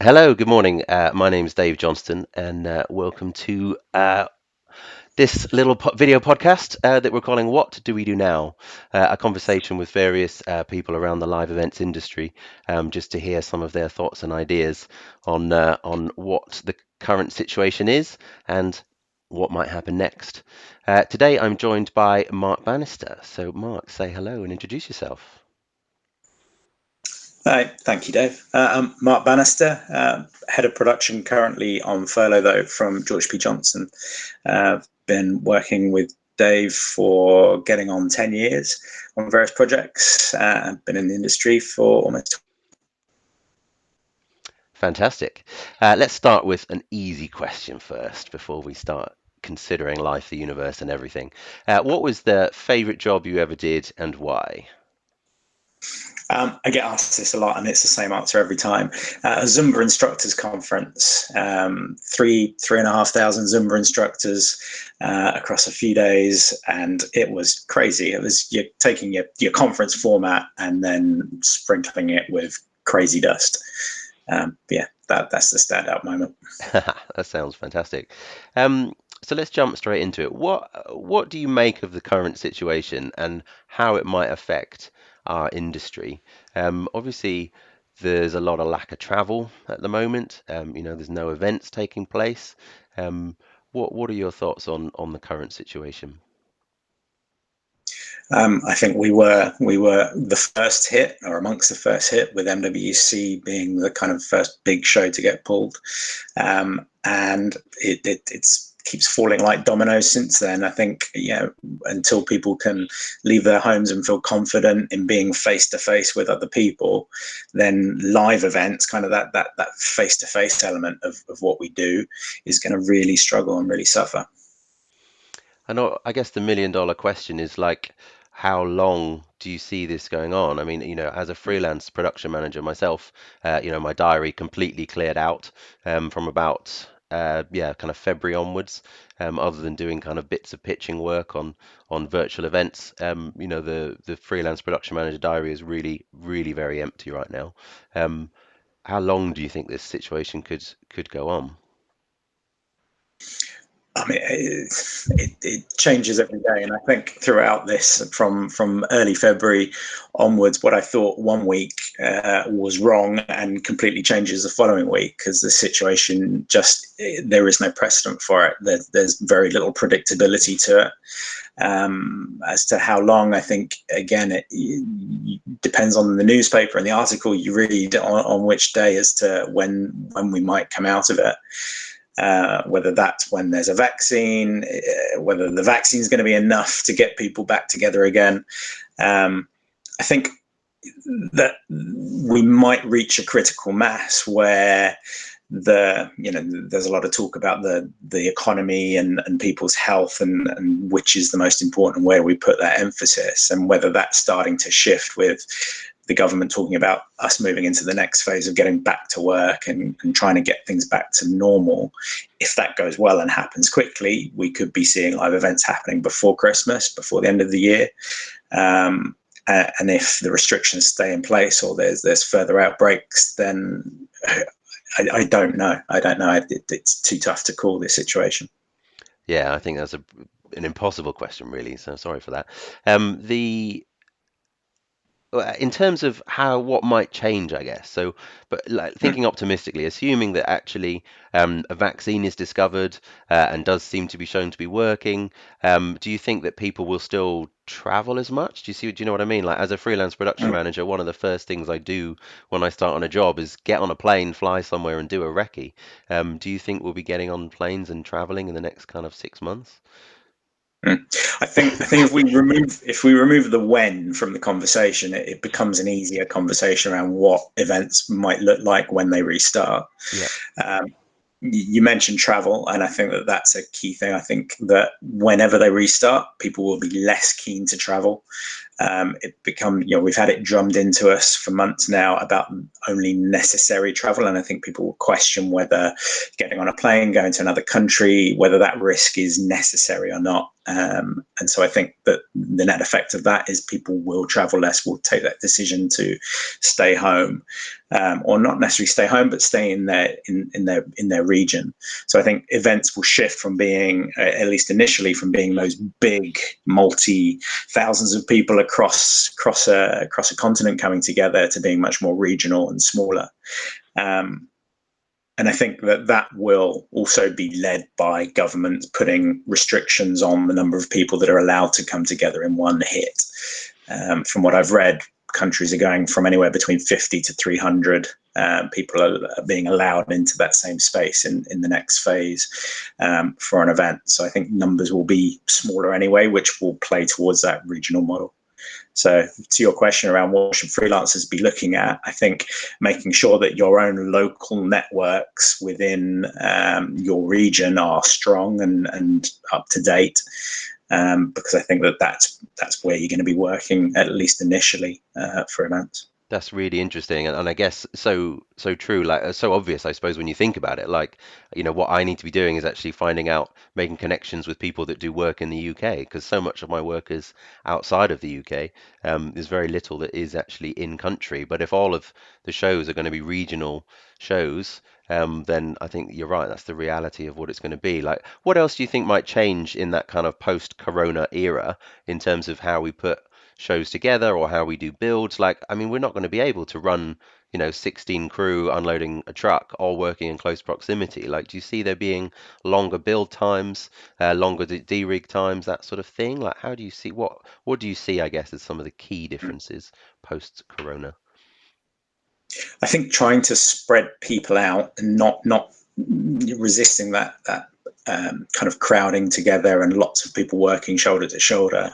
Hello, good morning. My name is Dave Johnston, and welcome to this little video podcast that we're calling "What Do We Do Now?" A conversation with various people around the live events industry, just to hear some of their thoughts and ideas on what the current situation is and what might happen next. Today, I'm joined by Mark Bannister. So, Mark, say hello and introduce yourself. Hi, thank you, Dave. I'm Mark Bannister, head of production, currently on furlough though from George P. Johnson. Been working with Dave for getting on 10 years on various projects. I've been in the industry for almost. Fantastic. Let's start with an easy question first before we start considering life, the universe, and everything. What was the favorite job you ever did and why? I get asked this a lot, and it's the same answer every time. A Zumba instructors conference, three and a half thousand Zumba instructors across a few days, and it was crazy. It was you're taking your conference format and then sprinkling it with crazy dust. Yeah, that's the standout moment. That sounds fantastic. Um, so let's jump straight into it. What do you make of the current situation and how it might affect our industry? Obviously, there's a lot of lack of travel at the moment. There's no events taking place. Um, what are your thoughts on the current situation? I think we were the first hit, or amongst the first hit, with MWC being the kind of first big show to get pulled, and it's keeps falling like dominoes since then. I think until people can leave their homes and feel confident in being face to face with other people, then live events, kind of that face to face element of what we do, is going to really struggle and really suffer. I guess the million-dollar question is like, how long do you see this going on? I mean, as a freelance production manager myself, my diary completely cleared out from about yeah, kind of February onwards. Other than doing kind of bits of pitching work on virtual events, the freelance production manager diary is really, really very empty right now. Um, how long do you think this situation could go on? I mean, it changes every day, and I think throughout this, from early February onwards, what I thought one week was wrong and completely changes the following week, because the situation just there is no precedent for it. There's very little predictability to it. As to how long, I think again it depends on the newspaper and the article you read on which day as to when we might come out of it. Whether that's when there's a vaccine, whether the vaccine is going to be enough to get people back together again. I think that we might reach a critical mass where there's a lot of talk about the economy and people's health and which is the most important, where we put that emphasis, and whether that's starting to shift with the government talking about us moving into the next phase of getting back to work and trying to get things back to normal. If that goes well and happens quickly, we could be seeing live events happening before Christmas, before the end of the year. And if the restrictions stay in place or there's further outbreaks, then I don't know. I don't know. It's too tough to call this situation. Yeah, I think that's an impossible question, really. So sorry for that. The In terms of what might change, I guess. So, but like Hmm. thinking optimistically, assuming that actually a vaccine is discovered and does seem to be shown to be working, do you think that people will still travel as much? Do you know what I mean? Like as a freelance production Hmm. manager, one of the first things I do when I start on a job is get on a plane, fly somewhere, and do a recce. Do you think we'll be getting on planes and traveling in the next kind of 6 months? Hmm. I think if we remove the when from the conversation, it becomes an easier conversation around what events might look like when they restart. Yeah. Um, you mentioned travel, and I think that that's a key thing. I think that whenever they restart, people will be less keen to travel. It become, we've had it drummed into us for months now about only necessary travel, and I think people will question whether getting on a plane, going to another country, whether that risk is necessary or not. And so I think that the net effect of that is people will travel less, will take that decision to stay home, or not necessarily stay home, but stay in their region. So I think events will shift from being, at least initially, from being those big multi thousands of people across a continent coming together to being much more regional and smaller. Um, and I think that will also be led by governments putting restrictions on the number of people that are allowed to come together in one hit. From what I've read, countries are going from anywhere between 50 to 300 people are being allowed into that same space in the next phase for an event. So I think numbers will be smaller anyway, which will play towards that regional model. So to your question around what should freelancers be looking at, I think making sure that your own local networks within your region are strong and up to date, because I think that's where you're going to be working, at least initially, for events. That's really interesting, and I guess so true, like so obvious, I suppose, when you think about it. Like, what I need to be doing is actually finding out, making connections with people that do work in the UK, because so much of my work is outside of the UK. There's very little that is actually in country. But if all of the shows are going to be regional shows, then I think you're right. That's the reality of what it's going to be. Like, what else do you think might change in that kind of post-corona era in terms of how we put shows together or how we do builds? Like, I mean, we're not going to be able to run, 16 crew unloading a truck all working in close proximity. Like, do you see there being longer build times, longer de-rig times, that sort of thing? Like, how do you see what do you see, I guess, as some of the key differences post-corona? I think trying to spread people out and not resisting that kind of crowding together and lots of people working shoulder to shoulder,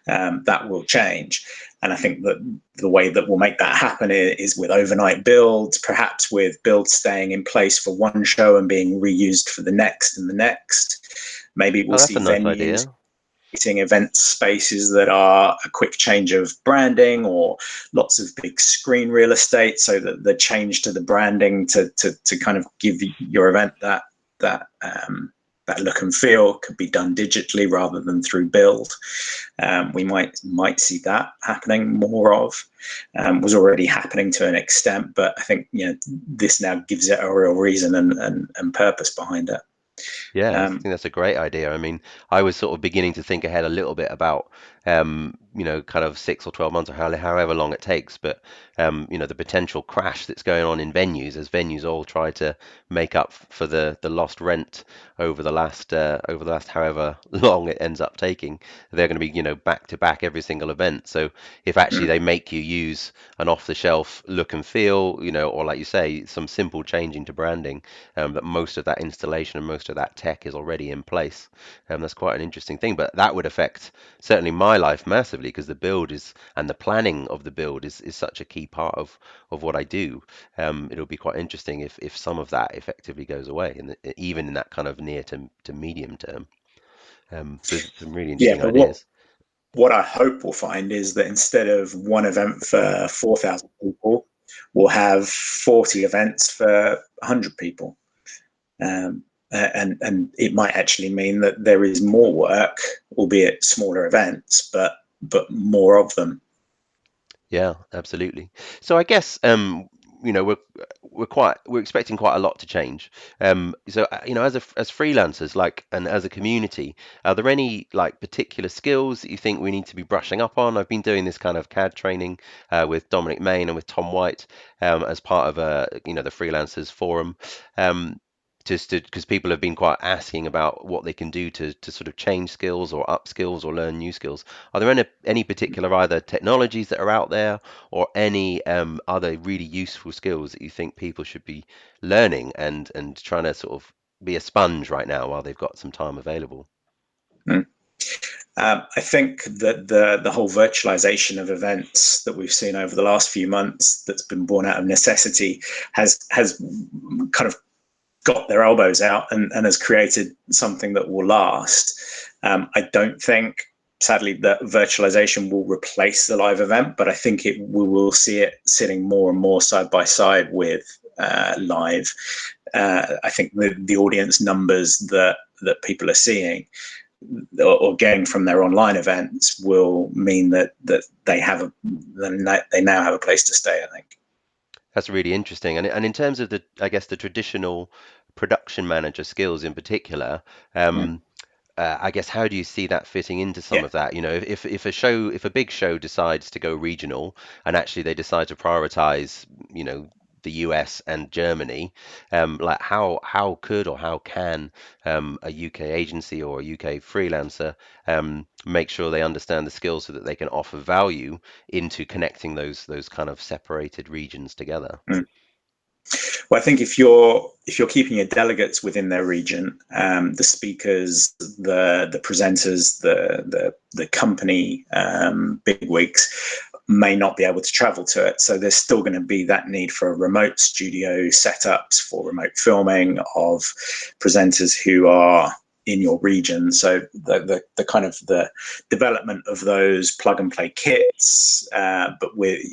that will change. And I think that the way that will make that happen is with overnight builds, perhaps with builds staying in place for one show and being reused for the next and the next. Maybe Oh, we'll that's a see nice venues idea. creating event spaces that are a quick change of branding, or lots of big screen real estate, so that the change to the branding to kind of give your event that look and feel could be done digitally rather than through build. We might see that happening more of. Was already happening to an extent, but I think this now gives it a real reason and purpose behind it. Yeah, I Um, think that's a great idea. I mean, I was sort of beginning to think ahead a little bit about, kind of 6 or 12 months or however long it takes, but, the potential crash that's going on in venues as venues all try to make up for the lost rent over the last however long it ends up taking. They're going to be, back to back every single event. So if actually mm, they make you use an off-the-shelf look and feel, or like you say, some simple changing to branding, that most of that installation and most of that tech is already in place. That's quite an interesting thing, but that would affect certainly my life massively because the build is and the planning of the build is such a key part of what I do. It'll be quite interesting if some of that effectively goes away, and even in that kind of near to medium term. So there's some really yeah, interesting but what ideas. what I hope we'll find is that instead of one event for 4,000 people, we'll have 40 events for 100 people. And it might actually mean that there is more work, albeit smaller events, but more of them. Yeah, absolutely. So I guess you know we're we're expecting quite a lot to change. As freelancers, like, and as a community, are there any like particular skills that you think we need to be brushing up on? I've been doing this kind of CAD training with Dominic Main and with Tom White as part of the freelancers forum. Just because people have been quite asking about what they can do to sort of change skills or up skills or learn new skills. Are there any particular either technologies that are out there or any other really useful skills that you think people should be learning and trying to sort of be a sponge right now while they've got some time available? Mm. I think that the whole virtualization of events that we've seen over the last few months, that's been born out of necessity, has kind of got their elbows out and has created something that will last. I don't think sadly that virtualization will replace the live event, but I think we will see it sitting more and more side by side with live. I think the audience numbers that people are seeing or getting from their online events will mean that they now have a place to stay, I think. That's really interesting. And in terms of the, I guess, the traditional production manager skills in particular, Mm. um, I guess how do you see that fitting into some Yeah. of that? You know, if a big show decides to go regional and actually they decide to prioritize, you know, the US and Germany, like how could or how can a UK agency or a UK freelancer make sure they understand the skills so that they can offer value into connecting those kind of separated regions together? Mm. Well, I think if you're keeping your delegates within their region, the speakers, the presenters, the company bigwigs may not be able to travel to it. So there's still going to be that need for remote studio setups for remote filming of presenters who are in your region. So the kind of the development of those plug and play kits, but with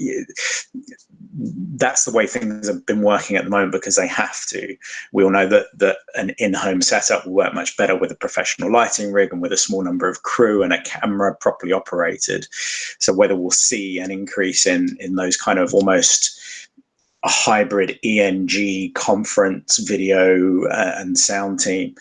that's the way things have been working at the moment because they have to. We all know that an in-home setup will work much better with a professional lighting rig and with a small number of crew and a camera properly operated. So whether we'll see an increase in those kind of almost a hybrid ENG conference video and sound team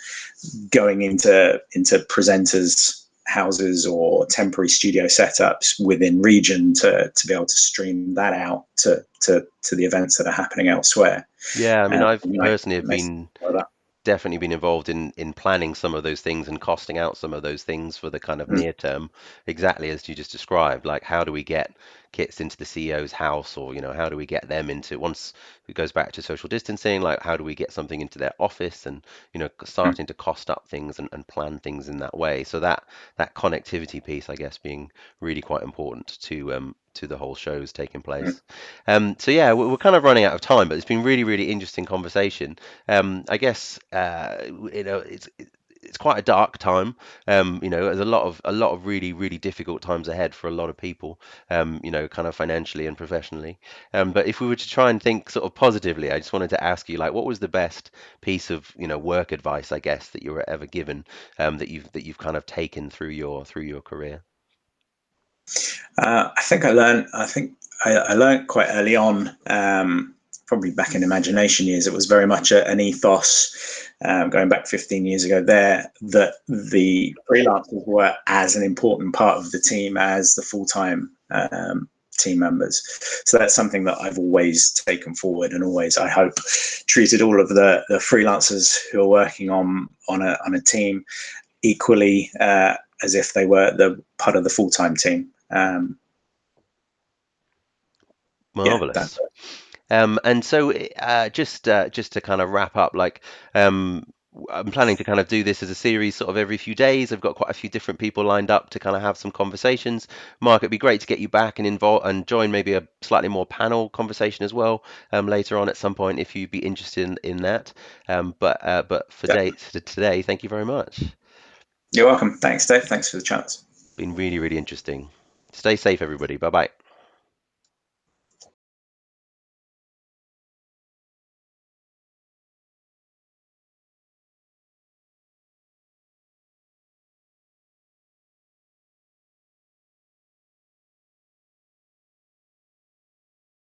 going into presenters houses or temporary studio setups within region to be able to stream that out to the events that are happening elsewhere. Yeah, I mean, I've You might personally have miss been that. definitely been involved in planning some of those things and costing out some of those things for the kind of Mm, near term, exactly as you just described. Like, how do we get kits into the CEO's house, or how do we get them into once it goes back to social distancing? Like, how do we get something into their office and mm, starting to cost up things and plan things in that way. So that connectivity piece, I guess, being really quite important to the whole shows taking mm. place. So yeah, we're kind of running out of time, but it's been really interesting conversation. I guess it's quite a dark time. There's a lot of really difficult times ahead for a lot of people. Kind of financially and professionally. But if we were to try and think sort of positively, I just wanted to ask you, like, what was the best piece of work advice, I guess, that you were ever given, that you've kind of taken through your career? I think I learned quite early on, probably back in imagination years. It was very much an ethos, going back 15 years ago. There, that the freelancers were as an important part of the team as the full time team members. So that's something that I've always taken forward and always, I hope, treated all of the freelancers who are working on a team equally as if they were the part of the full time team. Yeah, Marvelous. that's it. And so, just to kind of wrap up, like, I'm planning to kind of do this as a series, sort of every few days. I've got quite a few different people lined up to kind of have some conversations. Mark, it'd be great to get you back and involve and join maybe a slightly more panel conversation as well, later on at some point if you'd be interested in that. But for today, thank you very much. You're welcome. Thanks, Dave. Thanks for the chance. Been really interesting. Stay safe, everybody. Bye bye.